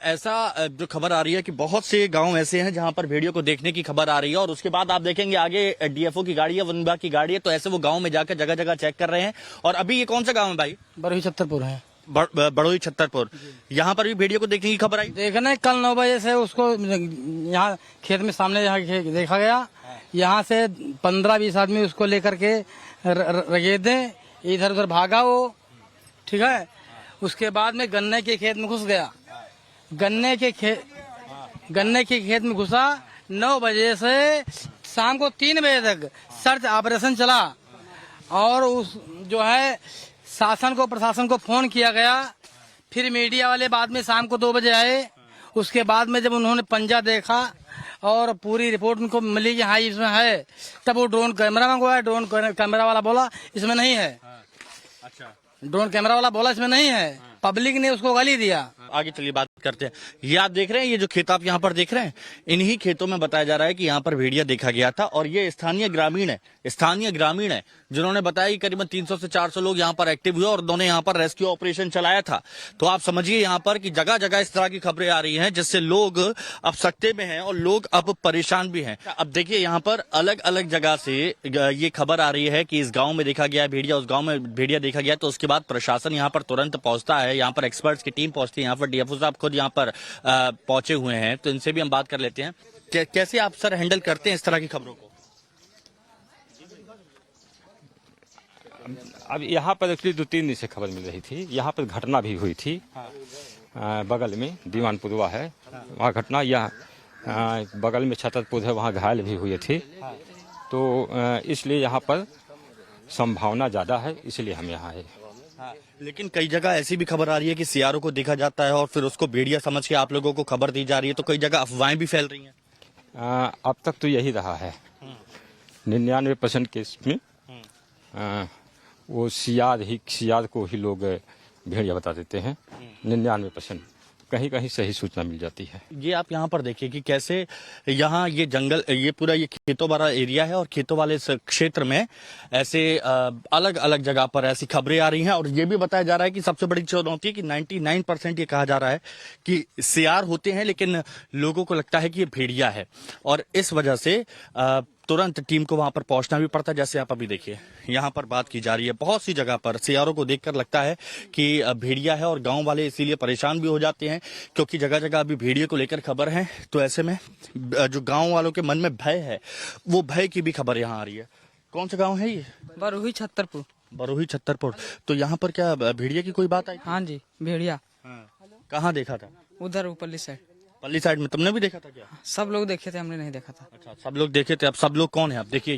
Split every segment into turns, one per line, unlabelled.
ऐसा जो खबर आ रही है कि बहुत से गांव ऐसे हैं जहां पर भेड़ियों को देखने की खबर आ रही है और उसके बाद आप देखेंगे आगे डीएफओ की गाड़ी है, वन विभाग की गाड़ी है, तो ऐसे वो गांव में जाकर जगह जगह चेक कर रहे हैं। और अभी ये कौन सा गांव है भाई?
बड़ोही छत्तरपुर है।
बड़ोही छत्तरपुर। यहाँ पर भी भेड़ियों को देखने की खबर आई।
देखना कल 9 बजे से उसको यहाँ खेत में सामने यहाँ देखा गया। यहाँ से 15-20 आदमी उसको लेकर के रगेदे इधर उधर भागा वो, ठीक है। उसके बाद में गन्ने के खेत में घुस गया। गन्ने के खेत में घुसा। 9 बजे से शाम को 3 बजे तक सर्च ऑपरेशन चला और उस जो है शासन को, प्रशासन को फोन किया गया। फिर मीडिया वाले बाद में शाम को 2 बजे आए। उसके बाद में जब उन्होंने पंजा देखा और पूरी रिपोर्ट उनको मिली कि हाँ इसमें है, तब वो ड्रोन कैमरा मंगवाया। ड्रोन कैमरा वाला बोला इसमें नहीं है।
अच्छा,
ड्रोन कैमरा वाला बोला इसमें नहीं है। पब्लिक ने उसको गाली दिया।
आगे चलिए बात करते हैं। ये आप देख रहे हैं, ये जो खेत आप यहाँ पर देख रहे हैं, इन्हीं खेतों में बताया जा रहा है कि यहाँ पर भेड़िया देखा गया था। और ये स्थानीय ग्रामीण है जिन्होंने बताया कि करीबन 300 से 400 लोग यहाँ पर एक्टिव हुए और उन्होंने यहाँ पर रेस्क्यू ऑपरेशन चलाया था। तो आप समझिए यहाँ पर कि जगह जगह इस तरह की खबरें आ रही हैं जिससे लोग अब सकते में हैं और लोग अब परेशान भी हैं। अब देखिए यहाँ पर अलग अलग जगह से ये खबर आ रही है कि इस गाँव में देखा गया है भेड़िया, उस गाँव में भेड़िया देखा गया। तो उसके बाद प्रशासन यहाँ पर तुरंत पहुंचता है, यहाँ पर एक्सपर्ट्स की टीम पहुंचती है, यहाँ पर डीएफओ साहब खुद यहाँ पर पहुंचे हुए हैं। तो इनसे भी हम बात कर लेते हैं। कैसे आप सर हैंडल करते हैं इस तरह की खबरों को?
अब यहाँ पर एक्चुअली 2-3 दिन से खबर मिल रही थी। यहाँ पर घटना भी हुई थी। बगल में दीवानपुरवा है, वहाँ घटना, यह बगल में छतरपुर है, वहाँ घायल भी हुए थे। तो इसलिए यहाँ पर संभावना ज़्यादा है, इसलिए हम यहाँ आए।
लेकिन कई जगह ऐसी भी खबर आ रही है कि सीआरओ को देखा जाता है और फिर उसको भेड़िया समझ के आप लोगों को खबर दी जा रही है। तो कई जगह अफवाहें भी फैल रही हैं।
अब तक तो यही रहा है। 99% केस में वो सियार को ही लोग भेड़िया बता देते हैं। 99% कहीं कहीं सही सूचना मिल जाती है।
ये आप यहाँ पर देखिए कि कैसे यहाँ ये जंगल, ये पूरा ये खेतों वाला एरिया है और खेतों वाले इस क्षेत्र में ऐसे अलग अलग जगह पर ऐसी खबरें आ रही हैं। और ये भी बताया जा रहा है कि सबसे बड़ी चुनौती है कि 99% ये कहा जा रहा है कि सियार होते हैं, लेकिन लोगों को लगता है कि ये भेड़िया है और इस वजह से तुरंत टीम को वहां पर पहुंचना भी पड़ता है। जैसे आप अभी देखिए यहाँ पर बात की जा रही है, बहुत सी जगह पर सियारों को देखकर लगता है कि भेड़िया है और गांव वाले इसीलिए परेशान भी हो जाते हैं क्योंकि जगह जगह अभी भेड़िए को लेकर खबर है। तो ऐसे में जो गांव वालों के मन में भय है, वो भय की भी खबर यहाँ आ रही है। कौन सा गाँव है ये?
बड़ोही छत्तरपुर।
बड़ोही छत्तरपुर। तो यहाँ पर क्या भेड़िया की कोई बात आई?
हाँ जी, भेड़िया।
कहाँ देखा था?
उधर ऊपरली साइड।
पल्ली साइड में तुमने भी देखा था क्या?
सब लोग देखे थे, हमने नहीं देखा था।
अच्छा, सब लोग देखे थे। अब सब लोग कौन है? अब देखिए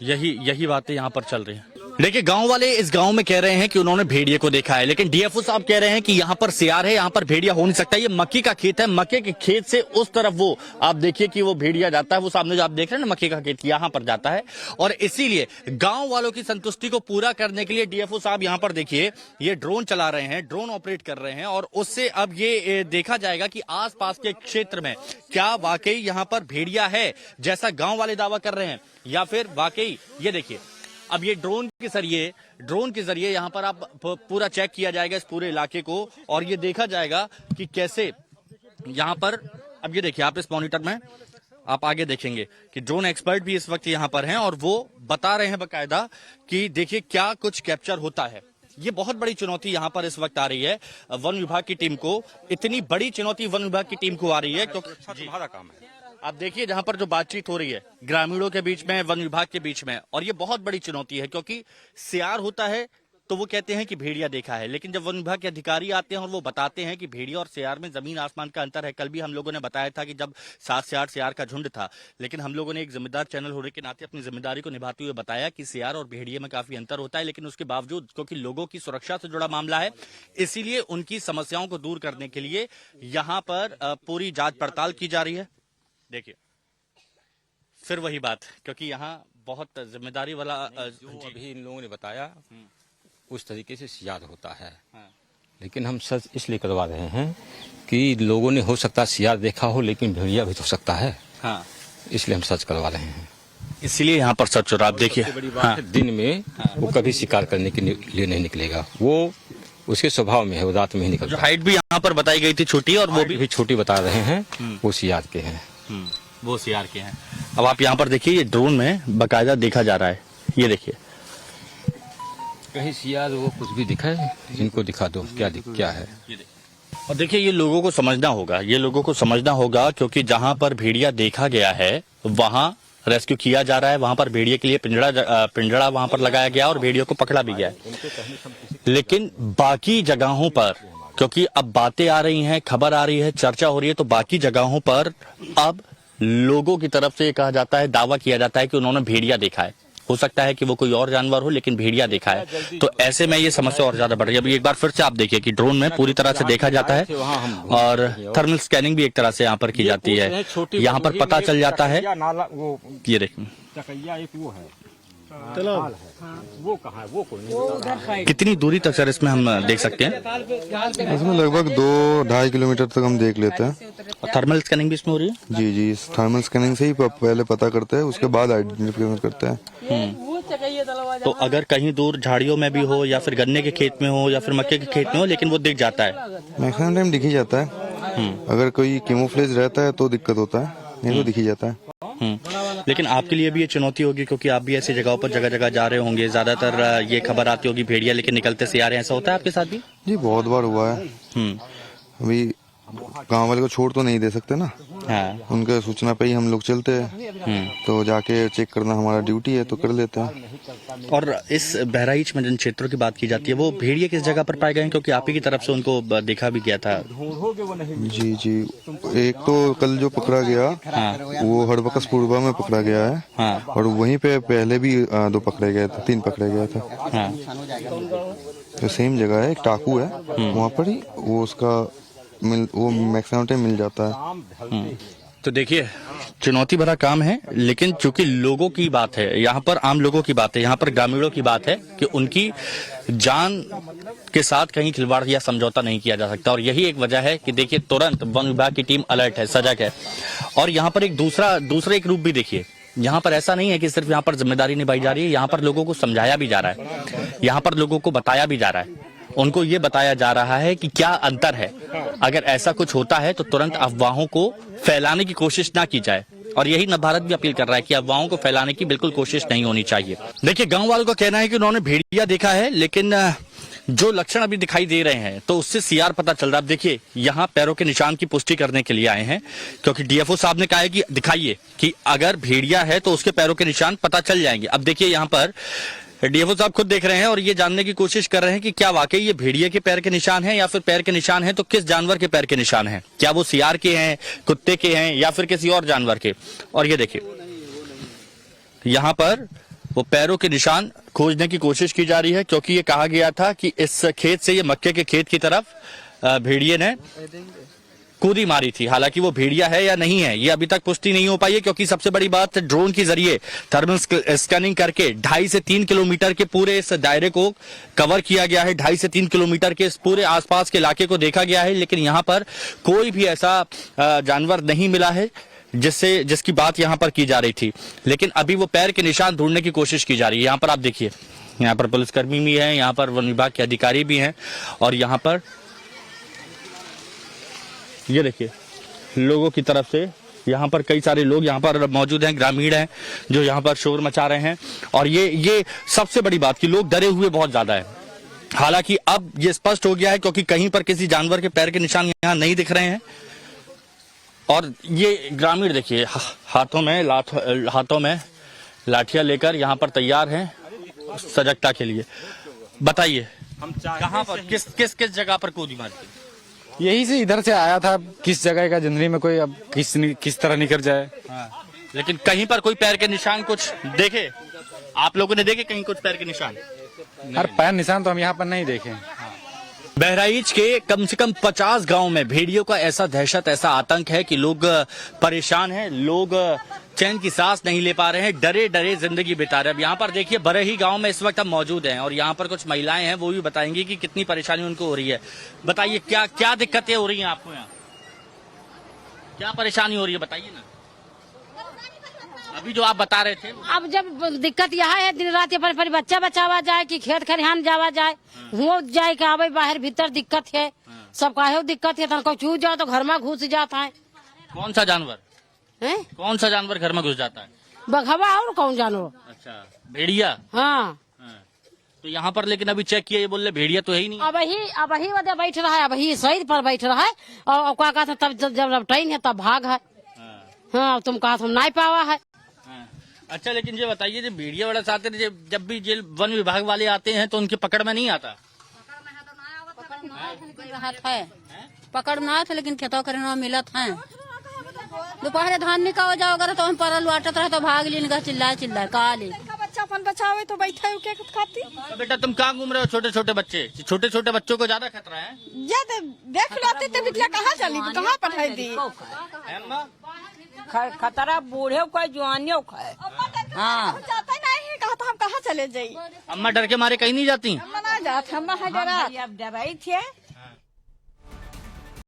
यही बातें यहाँ पर चल रही हैं। देखिए गांव वाले इस गांव में कह रहे हैं कि उन्होंने भेड़िए को देखा है, लेकिन डीएफओ साहब कह रहे हैं कि यहाँ पर सियार है, यहाँ पर भेड़िया हो नहीं सकता। ये मक्के का खेत है, मक्के के खेत से उस तरफ वो आप देखिए कि वो भेड़िया जाता है, वो सामने जो आप देख रहे हैं ना मक्के का खेत, यहाँ पर जाता है। और इसीलिए गांव वालों की संतुष्टि को पूरा करने के लिए डीएफओ साहब यहाँ पर देखिए ये ड्रोन चला रहे हैं, ड्रोन ऑपरेट कर रहे हैं और उससे अब ये देखा जाएगा कि आसपास के क्षेत्र में क्या वाकई यहाँ पर भेड़िया है जैसा गांव वाले दावा कर रहे हैं या फिर वाकई। ये देखिए अब ये ड्रोन के जरिए यहाँ पर आप पूरा चेक किया जाएगा इस पूरे इलाके को और ये देखा जाएगा कि कैसे यहाँ पर। अब ये देखिए आप इस मॉनिटर में आप आगे देखेंगे कि ड्रोन एक्सपर्ट भी इस वक्त यहाँ पर हैं और वो बता रहे हैं बकायदा कि देखिए क्या कुछ कैप्चर होता है। ये बहुत बड़ी चुनौती यहाँ पर इस वक्त आ रही है वन विभाग की टीम को। इतनी बड़ी चुनौती वन विभाग की टीम को आ रही है क्योंकि
तुम्हारा काम है।
आप देखिए जहां पर जो बातचीत हो रही है ग्रामीणों के बीच में, वन विभाग के बीच में, और ये बहुत बड़ी चुनौती है क्योंकि सियार होता है तो वो कहते हैं कि भेड़िया देखा है, लेकिन जब वन विभाग के अधिकारी आते हैं और वो बताते हैं कि भेड़िया और सियार में जमीन आसमान का अंतर है। कल भी हम लोगों ने बताया था कि जब 7 से 8 सियार का झुंड था, लेकिन हम लोगों ने एक जिम्मेदार चैनल होने के नाते अपनी जिम्मेदारी को निभाते हुए बताया कि सियार और भेड़िए में काफी अंतर होता है। लेकिन उसके बावजूद क्योंकि लोगों की सुरक्षा से जुड़ा मामला है, इसीलिए उनकी समस्याओं को दूर करने के लिए यहाँ पर पूरी जांच पड़ताल की जा रही है। देखिए फिर वही बात, क्योंकि यहाँ बहुत जिम्मेदारी वाला
जो अभी इन लोगों ने बताया उस तरीके से सियार होता है। लेकिन हम सर्च इसलिए करवा रहे हैं कि लोगों ने हो सकता है सियार देखा हो, लेकिन भेड़िया भी तो सकता है। इसलिए हम सर्च करवा रहे हैं,
इसलिए यहाँ पर सर्च हो रहा है। आप देखिए
बड़ी बात है, दिन में वो कभी शिकार करने के लिए नहीं निकलेगा। वो उसके स्वभाव में है, वो दांत में ही
जो
निकलता
हाइट भी यहाँ पर बताई गई थी छोटी, और वो
है।
भी
भी छोटी बता रहे हैं, वो सियार के हैं।
वो सीआर के हैं। अब आप यहाँ पर देखिए, ये ड्रोन में बकायदा देखा जा रहा है, ये देखिए।
कहीं सियार वो कुछ भी दिखाए, इनको दिखा दो क्या है।
और देखिए, ये लोगों को समझना होगा, ये लोगों को समझना होगा, क्योंकि जहां पर भेड़िया देखा गया है वहां रेस्क्यू किया जा रहा है, वहां पर भेड़िए के लिए पिंजड़ा वहां पर लगाया गया और भेड़ियों को पकड़ा भी गया है। लेकिन बाकी जगहों पर, क्योंकि अब बातें आ रही हैं, खबर आ रही है, चर्चा हो रही है, तो बाकी जगहों पर अब लोगों की तरफ से कहा जाता है, दावा किया जाता है कि उन्होंने भेड़िया देखा है। हो सकता है कि वो कोई और जानवर हो, लेकिन भेड़िया देखा है। तो ऐसे में ये समस्या और ज्यादा बढ़ रही है। अभी एक बार फिर से आप देखिए कि ड्रोन में पूरी तरह से देखा जाता है और थर्मल स्कैनिंग भी एक तरह से यहाँ पर की जाती है। यहाँ पर पता चल जाता है, ये देखिए
वो कहाँ है, वो कोई
कितनी दूरी तक सर इसमें हम देख सकते हैं।
इसमें लगभग 2-2.5 किलोमीटर तक हम देख लेते हैं।
और थर्मल स्कैनिंग भी इसमें हो रही है।
जी जी, इस थर्मल स्कैनिंग से ही पहले पता करते हैं, उसके बाद आइडेंटिफिकेशन करते हैं।
तो अगर कहीं दूर झाड़ियों में भी हो, या फिर गन्ने के खेत में हो, या फिर मक्के के खेत में हो, लेकिन वो दिख जाता है।
मैक्सिमम टाइम दिख ही जाता है। अगर कोई कैमोफ्लेज रहता है तो दिक्कत होता है, नहीं तो दिख ही जाता है।
लेकिन आपके लिए भी ये चुनौती होगी, क्योंकि आप भी ऐसी जगहों पर जगह जगह जा रहे होंगे। ज्यादातर ये खबर आती होगी भेड़िया लेकिन निकलते से आ रहे हैं, ऐसा होता है आपके साथ भी?
जी बहुत बार हुआ है। अभी गांव वाले को छोड़ तो नहीं दे सकते ना,
हाँ।
उनके सूचना पे ही हम लोग चलते हैं। तो जाके चेक करना हमारा ड्यूटी है, तो कर लेते हैं।
और इस बहराइच में जिन क्षेत्रों की बात की जाती है, वो भेड़िए किस जगह पर पाए गए हैं? क्योंकि आप ही की तरफ से उनको देखा भी गया था।
जी जी, एक तो कल जो पकड़ा गया, वो हड़बकस पूर्वा में पकड़ा गया है।
हाँ।
और वहीं पे पहले भी 2 पकड़े गए थे, 3 पकड़े गए थे।
हाँ।
तो सेम जगह है, एक टाकू है, वहाँ पर ही वो उसका वो मैक्सिमम टाइम मिल जाता है।
तो देखिए, चुनौती भरा काम है, लेकिन चूंकि लोगों की बात है, यहाँ पर आम लोगों की बात है, यहाँ पर ग्रामीणों की बात है कि उनकी जान के साथ कहीं खिलवाड़ या समझौता नहीं किया जा सकता। और यही एक वजह है कि देखिए, तुरंत वन विभाग की टीम अलर्ट है, सजग है। और यहाँ पर एक दूसरा एक रूप भी देखिए, यहाँ पर ऐसा नहीं है कि सिर्फ यहाँ पर जिम्मेदारी निभाई जा रही है, यहाँ पर लोगों को समझाया भी जा रहा है, यहाँ पर लोगों को बताया भी जा रहा है, उनको ये बताया जा रहा है कि क्या अंतर है। अगर ऐसा कुछ होता है तो तुरंत अफवाहों को फैलाने की कोशिश ना की जाए। और यही नवभारत भी अपील कर रहा है कि अफवाहों को फैलाने की बिल्कुल कोशिश नहीं होनी चाहिए। देखिए, गांव वालों का कहना है कि उन्होंने भेड़िया देखा है, लेकिन जो लक्षण अभी दिखाई दे रहे हैं तो उससे सीआर पता चल रहा है। अब देखिए, यहाँ पैरों के निशान की पुष्टि करने के लिए आए हैं, क्योंकि डीएफओ साहब ने कहा है कि दिखाइए कि अगर भेड़िया है तो उसके पैरों के निशान पता चल जाएंगे। अब देखिए, यहाँ पर डीएफओ साहब खुद देख रहे हैं और ये जानने की कोशिश कर रहे हैं कि क्या वाकई ये भेड़िए के पैर के निशान हैं, या फिर पैर के निशान हैं तो किस जानवर के पैर के निशान हैं। क्या वो सियार के हैं, कुत्ते के हैं, या फिर किसी और जानवर के। और ये देखिए, यहाँ पर वो पैरों के निशान खोजने की कोशिश की जा रही है, क्योंकि ये कहा गया था कि इस खेत से, ये मक्के के खेत की तरफ भेड़िए ने कूदी मारी थी। हालांकि वो भेड़िया है या नहीं है, ये अभी तक पुष्टि नहीं हो पाई है, क्योंकि सबसे बड़ी बात, ड्रोन के जरिए थर्मल स्कैनिंग करके 2.5 से 3 किलोमीटर के पूरे इस दायरे को कवर किया गया है। 2.5 से 3 किलोमीटर के इस पूरे आसपास के इलाके को देखा गया है, लेकिन यहाँ पर कोई भी ऐसा जानवर नहीं मिला है जिसकी बात यहाँ पर की जा रही थी। लेकिन अभी वो पैर के निशान ढूंढने की कोशिश की जा रही है। यहाँ पर आप देखिए, यहाँ पर पुलिसकर्मी भी हैं, यहाँ पर वन विभाग के अधिकारी भी हैं, और यहाँ पर ये देखिए, लोगों की तरफ से यहाँ पर कई सारे लोग यहाँ पर मौजूद हैं, ग्रामीण हैं, जो यहाँ पर शोर मचा रहे हैं। और ये सबसे बड़ी बात कि लोग डरे हुए बहुत ज्यादा है। हालांकि अब ये स्पष्ट हो गया है, क्योंकि कहीं पर किसी जानवर के पैर के निशान यहाँ नहीं दिख रहे हैं। और ये ग्रामीण देखिए, हाथों में लाठियां लेकर यहाँ पर तैयार हैं सजगता के लिए। बताइए, कहाँ पर किस जगह पर कूदी मारी?
यही से इधर से आया था, किस जगह का जनवरी में कोई अब किस तरह निकल जाए।
लेकिन कहीं पर कोई पैर के निशान कुछ देखे? आप लोगों ने देखे कहीं कुछ पैर के निशान?
हर पैर निशान तो हम यहाँ पर नहीं देखे।
बहराइच के कम से कम 50 गांव में भेड़ियों का ऐसा दहशत, ऐसा आतंक है कि लोग परेशान हैं, लोग चैन की सांस नहीं ले पा रहे हैं, डरे डरे जिंदगी बिता रहे हैं। अब यहाँ पर देखिए, बरही गांव में इस वक्त हम मौजूद हैं, और यहाँ पर कुछ महिलाएं हैं, वो भी बताएंगी कि कितनी परेशानी उनको हो रही है। बताइए, क्या क्या दिक्कतें हो रही हैं आपको यहाँ? क्या परेशानी हो रही है, बताइए ना। अभी जो आप बता रहे थे,
अब जब दिक्कत यहाँ है दिन रात पर फिर बच्चा बचावा जाए कि खेत खलिहान जावा जाए, हुआ जाए के आवे बाहर भीतर दिक्कत है, सब काहे दिक्कत है। तो चूज जाओ तो घर में घुस जाता है।
कौन सा जानवर
हैं?
कौन सा जानवर घर में घुस जाता है?
बघवा और कौन जानो।
अच्छा, भेड़िया।
हाँ,
तो यहाँ पर लेकिन अभी चेक किया, ये बोल रहे भेड़िया तो है ही नहीं।
अब ही वजह बैठ रहा है, अब ही सईद पर बैठ रहा है। और क्या कहते तब जब ट्रेन है तब भाग है। हाँ, तुम कहा तुम नहीं पावा है।
अच्छा, लेकिन ये बताइए, जब भेड़िया वाला आते हैं, जब भी जेल वन विभाग वाले आते हैं तो उनकी पकड़ में नहीं आता?
पकड़ में आया था, लेकिन खेतों करने मिलत है। दोपहर धान निकाल जाओ अगर तो हम परल वाटत रहे तो भाग ली, चिल्लाए काले
बच्चा अपन बचावे तो बैठा है क्या खाती।
तो बेटा तुम कहाँ घूम रहे हो? छोटे छोटे बच्चों को ज्यादा खतरा है।
ज्यादा देख लाते तो बिटिया कहाँ चली, कहाँ पठाई दी।
खतरा बूढ़े को जवानियों को है। हाँ,
जाता नहीं कहा तो हम कहाँ चले जाये।
अम्मा डर के मारे कहीं नहीं जाती?
हम ना जाते, हम डरा
डराई थे